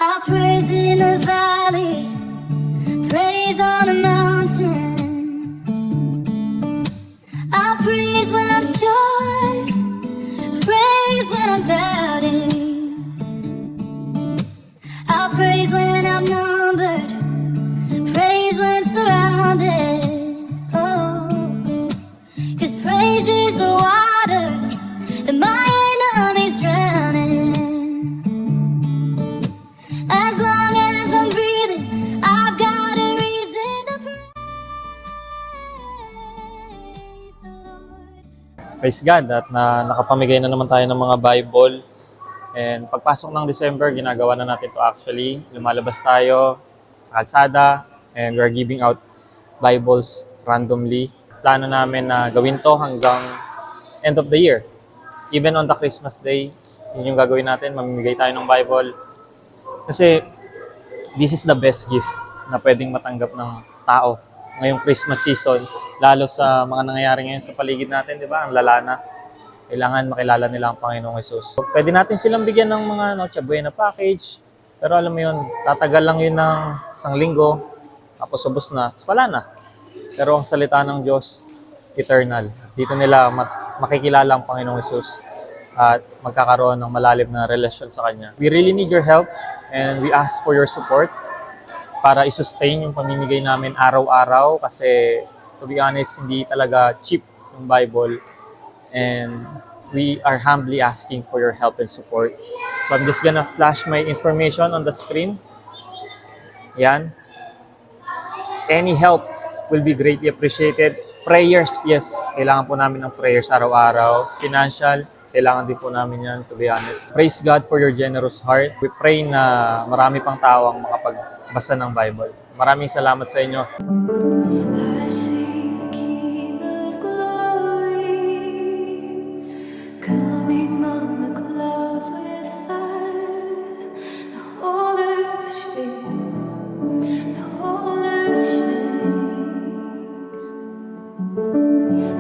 I praise in the valley, praise on the mountain. I praise when I'm sure, praise when I'm doubting. I praise when I'm numbered, praise when surrounded. Oh, 'cause praise is the waters that my enemies drowning. As long as I'm breathing, I've got a reason to praise the Lord. Praise God at nakapamigay na naman tayo ng mga Bible. And pagpasok ng December, ginagawa na natin to actually. Lumalabas tayo sa kalsada and we're giving out Bibles randomly. Plano namin na gawin to hanggang end of the year. Even on the Christmas Day, yun yung gagawin natin, mamimigay tayo ng Bible. Kasi this is the best gift na pwedeng matanggap ng tao ngayong Christmas season, lalo sa mga nangyayari ngayon sa paligid natin, di ba? Ang lala na. Kailangan makilala nila ang Panginoong Hesus. So, pwede natin silang bigyan ng mga Noche Buena package, pero alam mo yun, tatagal lang yun ng isang linggo, tapos ubos na, wala na. Pero ang salita ng Diyos, eternal. Dito nila makikilala ang Panginoong Hesus at magkakaroon ng malalim na relasyon sa Kanya. We really need your help and we ask for your support para i-sustain yung pamimigay namin araw-araw kasi to be honest, hindi talaga cheap yung Bible and we are humbly asking for your help and support. So I'm just gonna flash my information on the screen. Yan. Any help will be greatly appreciated. Prayers, yes. Kailangan po namin ng prayers araw-araw. Financial, kailangan din po namin yan, to be honest. Praise God for your generous heart. We pray na marami pang tao ang makapagbasa ng Bible. Maraming salamat sa inyo. I see the King of Glory coming on the clouds with fire. The whole earth shakes. The whole earth shakes.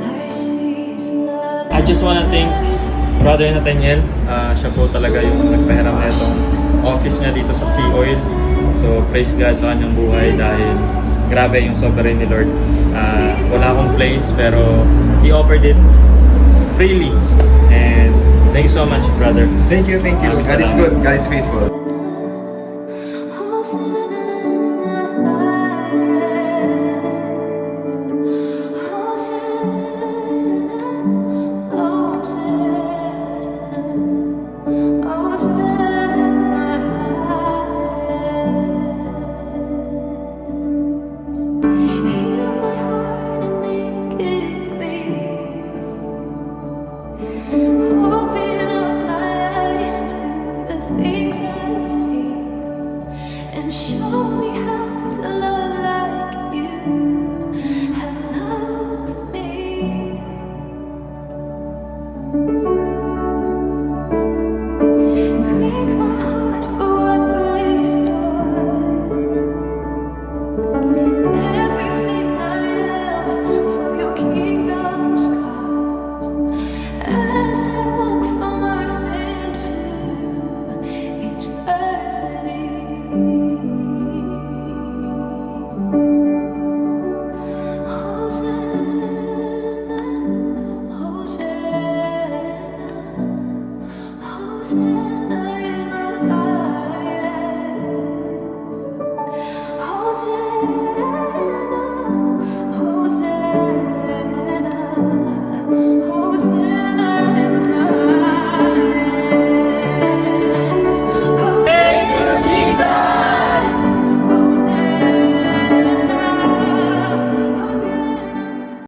I see His love. I just wanna thank Brother Nathaniel. Siya po talaga yung nagpahiram na itong office niya dito sa Sea Oil. So praise God sa kanyang buhay dahil grabe yung sovereign ni Lord. Wala akong place pero He offered it freely. And thank you so much, brother. Thank you, thank you. God is good, God is faithful. Open up my eyes to the things I see and show me how to love like you have loved me. Break my heart for what breaks yours. Everything I am for your kingdom's cause. As I walk from earth into eternity. Hosanna, Hosanna, Hosanna in the highest. Hosanna.